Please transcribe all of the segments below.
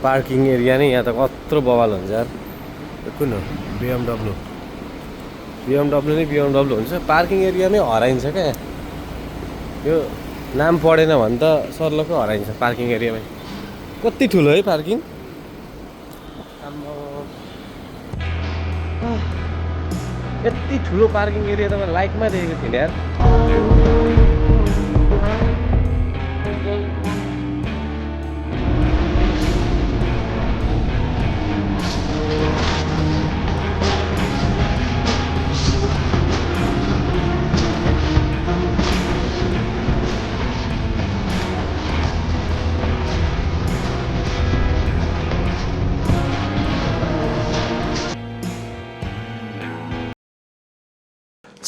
Parking area नै यहाँ त कत्रो बवाल हुन्छ यार। कुन हो BMW नै BMW हुन्छ। पार्किङ एरियामै हराइन्छ क्या यो। नाम पढेन भने त सर्लको हराइन्छ पार्किङ एरियामै। कति ठुलो है पार्किङ। यति ठुलो पार्किङ एरिया त मैले लाइफमा देखेको थिइनँ यार।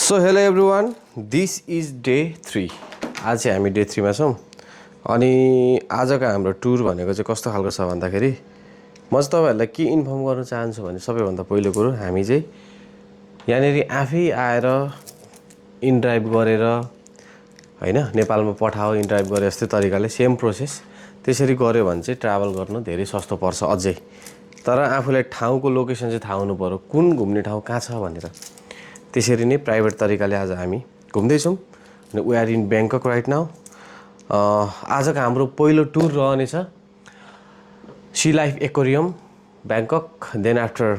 So hello everyone, this is day 3। आज चाहिँ हामी डे 3 मा छौँ। अनि आजको हाम्रो टुर भनेको चाहिँ कस्तो खालको छ भन्दाखेरि म चाहिँ तपाईँहरूलाई के इन्फर्म गर्न चाहन्छु भने सबैभन्दा पहिलो कुरो हामी चाहिँ यहाँनिर आफै आएर इनड्राइभ गरेर होइन नेपालमा पठाओ इनड्राइभ गरे जस्तै तरिकाले सेम प्रोसेस त्यसरी गऱ्यो भने चाहिँ ट्राभल गर्नु धेरै सस्तो पर्छ अझै। तर आफूलाई ठाउँको लोकेसन चाहिँ थाहा हुनु पऱ्यो, कुन घुम्ने ठाउँ कहाँ छ भनेर। त्यसरी नै प्राइभेट तरिकाले आज हामी घुम्दैछौँ। अनि we are in Bangkok right now. आजको हाम्रो पहिलो टुर रहनेछ sea life aquarium Bangkok, then after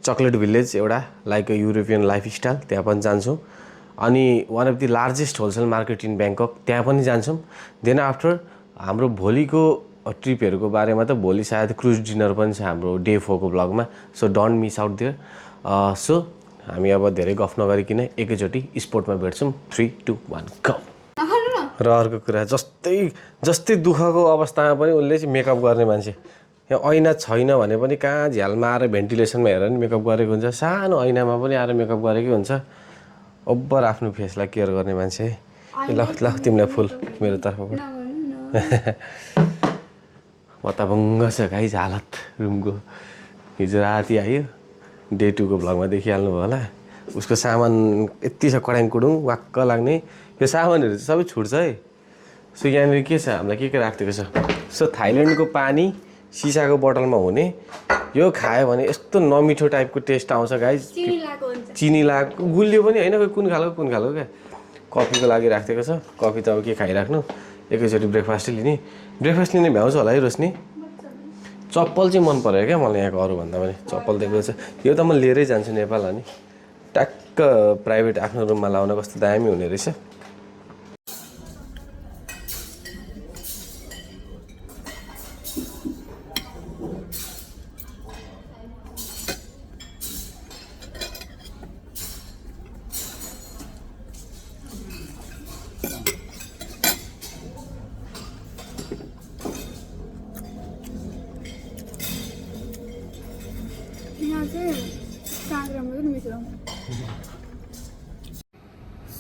chocolate village एउटा like a European life style, त्यहाँ पनि जान्छौँ। अनि one of the largest wholesale market in Bangkok, त्यहाँ पनि जान्छौँ। देन आफ्टर हाम्रो भोलिको ट्रिपहरूको बारेमा त भोलि सायद क्रुज डिनर पनि छ हाम्रो डे 4 को ब्लगमा। So don't miss out there. सो हामी अब धेरै गफ नगरिकन एकैचोटि स्पोर्टमा भेट्छौँ। 3, 2, 1 गो। र अर्को कुरा जस्तै दुःखको अवस्थामा पनि उसले चाहिँ मेकअप गर्ने मान्छे। यहाँ ऐना छैन भने पनि कहाँ झ्यालमा आएर भेन्टिलेसनमा हेरेर नि मेकअप गरेको हुन्छ, सानो ऐनामा पनि आएर मेकअप गरेकै हुन्छ। ओभर आफ्नो फेसलाई केयर गर्ने मान्छे है। ल ल तिमीलाई फुल मेरो तर्फबाट। मतभङ्ग छ गाइज हालत रुमको। हिजो राति आयो, डे 2 को भ्लगमा देखिहाल्नु भयो होला। उसको सामान यति छ कडाङ कुडुङ वाक्क लाग्ने। यो सामानहरू चाहिँ सबै छुट्छ है। सो यहाँनिर के छ हामीलाई के राखिदिएको छ। सो थाइल्यान्डको पानी सिसाको बोतलमा हुने, यो खायो भने यस्तो नमिठो टाइपको टेस्ट आउँछ गाइज। चिनी लागेको गुलियो पनि होइन, कुन खालको क्या। कफीको लागि राखिदिएको छ। कफी त अब के खाइराख्नु, एकैचोटि ब्रेकफास्टै लिने। ब्रेकफास्ट लिने भ्याउँछ होला है रोशनी। चप्पल चाहिँ मन पऱ्यो क्या मलाई यहाँको अरूभन्दा पनि। चप्पल देखेको छ यो त म लिएरै जान्छु नेपाल। अनि ट्याक्क प्राइभेट आफ्नो रुममा लाउन कस्तो दामी हुने रहेछ।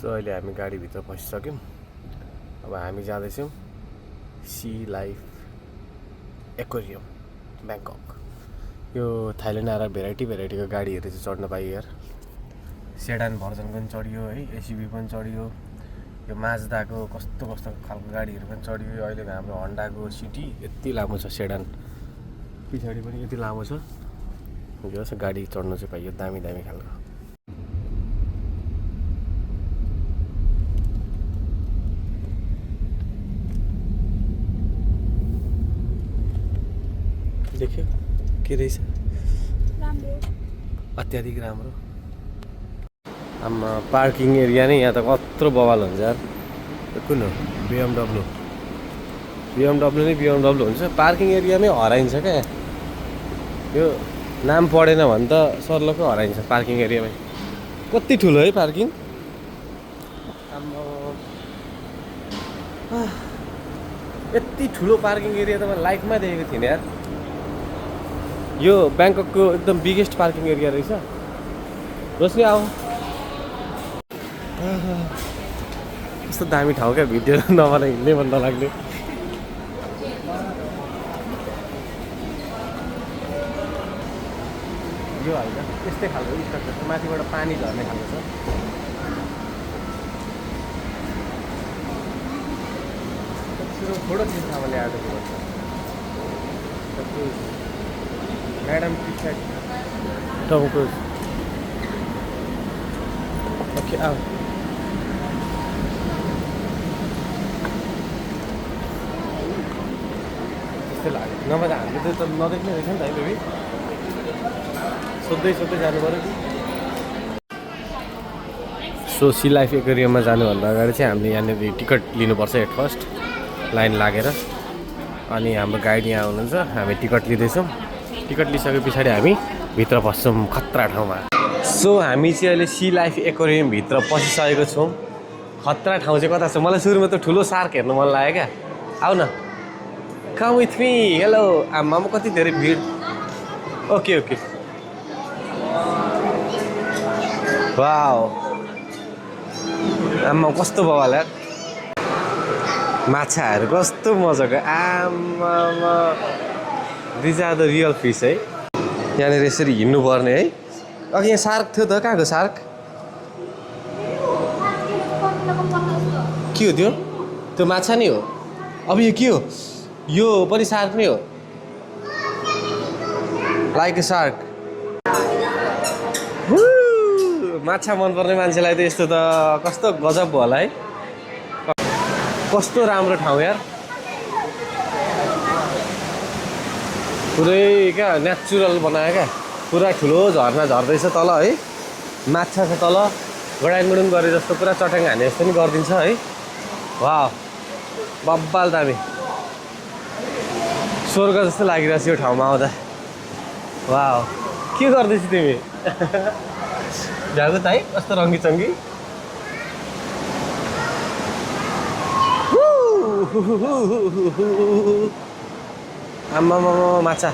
सो अहिले हामी गाडीभित्र पसिसक्यौँ। अब हामी जाँदैछौँ सी लाइफ एक्वेरियम ब्याङ्कक। यो थाइल्यान्ड आएर भेराइटीको गाडीहरू चाहिँ चढ्न पाइयो यार। सेडान भर्जन पनि चढियो है, एसयुभी पनि चढियो, यो माजदाको कस्तो खालको गाडीहरू पनि चढियो। अहिलेको हाम्रो हन्डाको सिटी यति लामो छ, सेडान पछाडि पनि यति लामो छ। यो गाडी चढ्नु चाहिँ पाइयो दामी खालको। देख्यो के रहेछ, अत्याधिक राम्रो। पार्किङ एरिया नै यहाँ त कत्रो बवाल हुन्छ यार। कुन हो BMW नै BMW हुन्छ। पार्किङ एरियामै हराइन्छ क्या यो। नाम पढेन भने त सर्लको हराइन्छ पार्किङ एरियामै। कति ठुलो है पार्किङ। यति ठुलो पार्किङ एरिया त मैले लाइफमा देखेको थिइनँ यार। यो ब्याङ्ककको एकदम बिगेस्ट पार्किङ एरिया रहेछ। रोशनी आऊ। कस्तो दामी ठाउँ क्या, भिडियो नबनाइ हिँड्नै मन नलाग्ने। यो हाल्दा यस्तै खालको स्ट्रक्चर छ, माथिबाट पानी झर्ने खालको छ। थोडो चिज थाहा मैले आएको Madam T-shirt. Tom Cruise. Okay, out. त्यस्तै लाग्यो नभए त हामीले त नदेख्ने रहेछ नि त है बेबी सोध्दै जानु पऱ्यो कि सो सी लाइफ एक्वेरियममा जानुभन्दा अगाडि चाहिँ हामीले यहाँनिर टिकट लिनुपर्छ एट फर्स्ट लाइन लागेर अनि हाम्रो गाइड यहाँ हुनुहुन्छ हामी टिकट लिँदैछौँ टिकट लिइसके पछाडि हामी भित्र पस्छौँ खतरा ठाउँमा सो हामी चाहिँ अहिले सी लाइफ एक्वेरियमभित्र पसिसकेको छौँ खतरा ठाउँ चाहिँ कता छ मलाई सुरुमा त ठुलो सार्क हेर्नु मन लाग्यो क्या आऊ न कम विथ मी हेलो आमामा कति धेरै भिड ओके ओके वाउ आमा कस्तो भयो होला माछाहरू कस्तो मजाको आमामा these are the real fish है यहाँनिर यसरी हिँड्नुपर्ने है अघि यहाँ सार्क थियो त कहाँको सार्क के हो त्यो माछा नि हो अब यो के हो यो पनि सार्क नै हो लाइक ए सार्क माछा मनपर्ने मान्छेलाई त यस्तो त कस्तो गजब भयो होला है कस्तो राम्रो ठाउँ यार पुरै क्या नेचुरल बनायो क्या पुरा ठुलो झर्ना झर्दैछ तल है माछा छ तल गडाङगुडुङ गरे जस्तो पुरा चट्याङ हाने जस्तो नि गरिदिन्छ है वाह बब्बाल दामी स्वर्ग जस्तो लागिरहेछ यो ठाउँमा आउँदा वाह के गर्दैछ तिमी जागो त है कस्तो रङ्गी आम्मामा माछा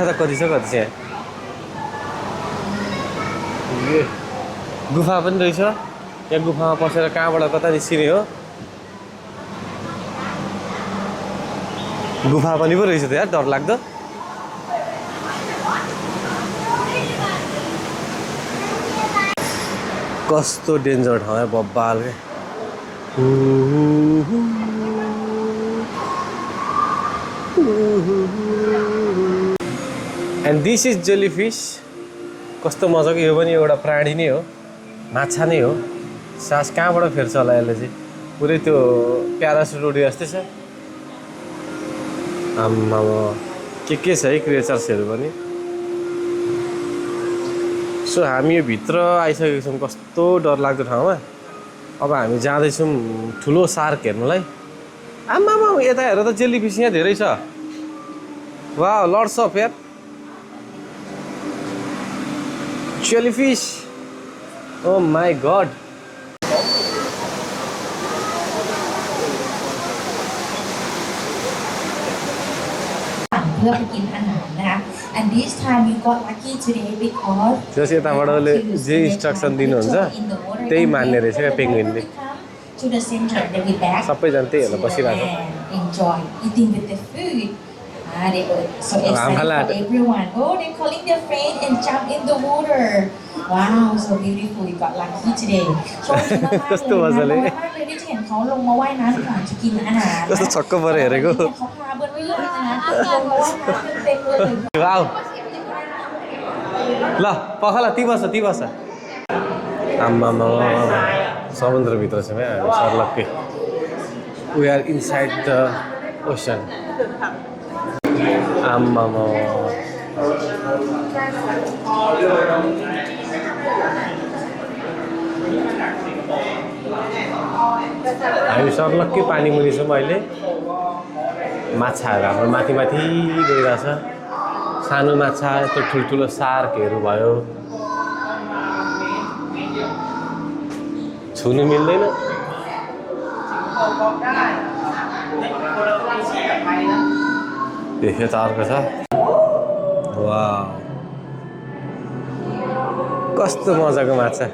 त कति छ यहाँ गुफा पनि रहेछ यहाँ गुफामा पसेर कहाँबाट कता निस्किने हो गुफा पनि पो रहेछ त यार डर लाग्दो कस्तो डेन्जर ठाउँ है बब्बाल क्या एन्ड दिस इज जेलीफिस कस्तो मजाको यो पनि एउटा प्राणी नै हो माछा नै हो सास कहाँबाट फेर्छ होला यसले चाहिँ पुरै त्यो प्यारासुट उडे जस्तै छ आम्मा के छ है क्रिएचर्सहरू पनि सो हामी यो भित्र आइसकेको छौँ कस्तो डरलाग्दो ठाउँमा अब हामी जाँदैछौँ ठुलो सार्क हेर्नुलाई आम्मामा यता हेर त जेलीफिस यहाँ धेरै छ वाह लट्स अफ यार जेलीफिस ओ माई गडเพื่อไปกินอาหารนะคะ and this time you got lucky today because जस यताबाटले जे इन्स्ट्रक्सन दिनुहुन्छ त्यही मान्ने रहेछ क्या पेंगुइनले to the center they will back सबैजना त्यही हेर्न बसिरहेको enjoy eating with the food they were so excited for everyone oh they're calling their friend and jump in the water wow so beautiful you got lucky today โชคดีมากๆเลยนะเพราะว่าไม่ได้เห็นเขาลงมาว่ายน้ำก่อนจะกินอาหาร कस्तो छक्क परे हेरेको เขาพาเบิ้ลไว้เลยนะลงมาว่ายน้ำเต็มเลย wow ल पखाला ती बस आम्मामा समुद्रभित्र छौँ है हामी सर्लक्कै we are inside the ocean आम्मामा हामी सर्लक्कै पानी मुनि छौँ अहिले माछाहरू हाम्रो माथि गइरहेछ सानो माछा यस्तो ठुल्ठुलो सार्कहरू भयो छुनु मिल्दैन देख्यो त अर्को छ वाह कस्तो मजाको माछा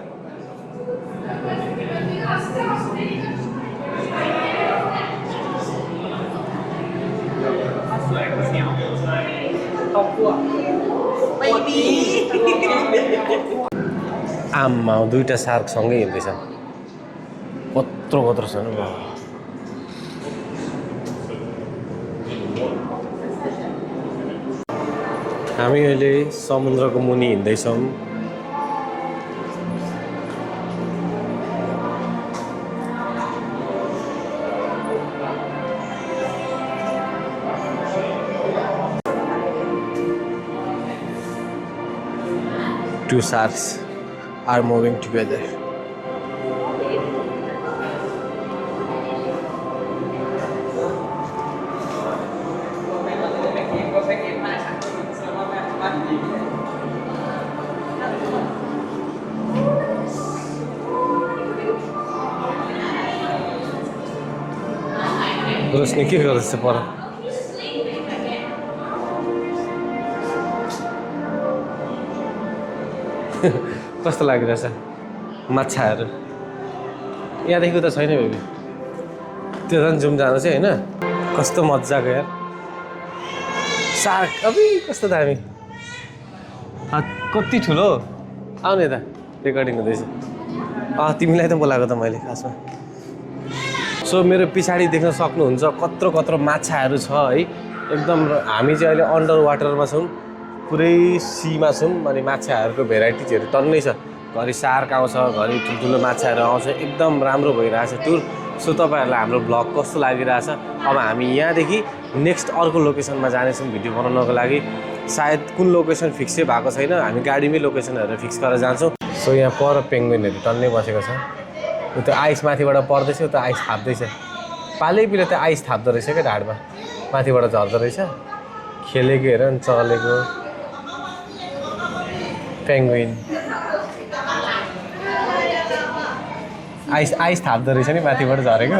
आम्मा दुईटा सार्क सँगै हिँड्दैछ कत्रो छ नि हामी अहिले समुद्रको मुनि हिँड्दैछौँ। Two sharks are moving together. रोशनी के गर्दैछ पर? कस्तो लागिरहेछ माछाहरू? यहाँदेखि त छैन बेबी, त्यो झन् जुम जानु चाहिँ होइन। कस्तो मजाको यार सार्क, अबि कस्तो दामी। कति ठुलो, आउने त रेकर्डिङ हुँदैछ। तिमीलाई त बोलाएको त मैले खासमा। सो मेरो पछाडि देख्न सक्नुहुन्छ कत्रो कत्रो माछाहरू छ है। एकदम हामी चाहिँ अहिले अन्डर वाटरमा छौँ, पुरै सीमा छौँ। अनि माछाहरूको भेराइटिजहरू टन्नै छ। घरि सार्क आउँछ, घरि ठुल्ठुलो माछाहरू आउँछ। एकदम राम्रो भइरहेछ टुर। सो तपाईँहरूलाई हाम्रो ब्लग कस्तो लागिरहेछ? अब हामी यहाँदेखि नेक्स्ट अर्को लोकेसनमा जानेछौँ भिडियो बनाउनको लागि। सायद कुन लोकेसन फिक्सै भएको छैन, हामी गाडीमै लोकेसनहरू फिक्स गरेर जान्छौँ। सो यहाँ पर पेङ्गुइनहरू टन्नै बसेको छ। त्यो आइस माथिबाट पर्दैछ, त्यो आइस थाप्दैछ। पालैपिलो त्यो आइस थाप्दो रहेछ क्या ढाडमा, माथिबाट झर्दो रहेछ। खेलेको हेर नि, चलेको पेङ्गुइन आइस थाप्दो रहेछ नि माथिबाट झरेको।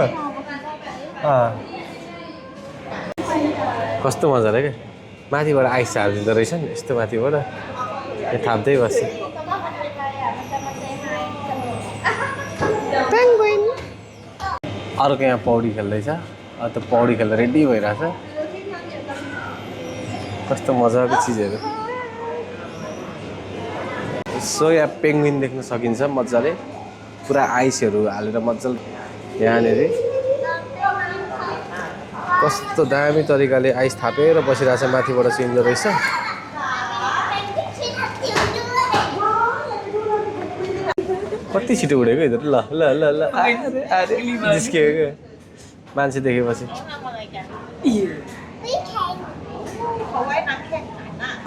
कस्तो मजा आयो क्या, माथिबाट आइस झारिदिँदो रहेछ नि यस्तो माथिबाट, थाप्दै बस्छ। अर्को यहाँ पौडी खेल्दैछ, त पौडी खेल्दा रेडी भइरहेछ। कस्तो मजाको चिजहरू। सो यहाँ पेङ्गुइन देख्न सकिन्छ मजाले, पुरा आइसहरू हालेर मजाले यहाँनिर कस्तो दामी तरिकाले आइस थापेर बसिरहेछ, माथिबाट चिन्दो रहेछ। कति छिटो उडेको इधर। ल ल ल ल जिस्कियो मान्छे देखेपछि।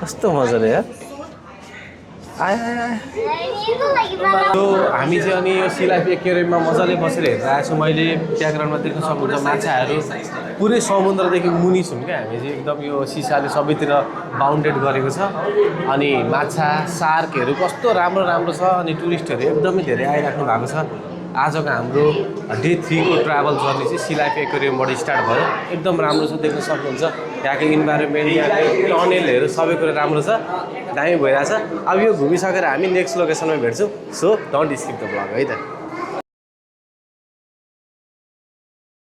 कस्तो मजाले यार। तो हामी चाहिँ अनि यो सी लाइफ एक्वेरियममा मजाले बसेर हेरिरहेको छु। मैले ब्याकग्राउन्डमा देख्न सक्नुहुन्छ माछाहरू पुरै समुद्रदेखि मुनि छौँ क्या हामी चाहिँ। एकदम यो सिसाले सबैतिर बााउन्डेड गरेको छ। अनि माछा सार्कहरू कस्तो राम्रो राम्रो छ। अनि टुरिस्टहरू एकदमै धेरै आइराख्नु भएको छ। आजको हाम्रो डे 3 को ट्राभल जर्नी चाहिँ सी लाइफ एक्वेरियमबाट स्टार्ट भयो। एकदम राम्रो छ, देख्न सक्नुहुन्छ यहाँको इन्भाइरोमेन्ट, यहाँको टनेलहरू सबै कुरा राम्रो छ, दामी भइरहेछ। अब यो घुमिसकेर हामी नेक्स्ट लोकेसनमा भेट्छौँ। So don't skip the blog है त।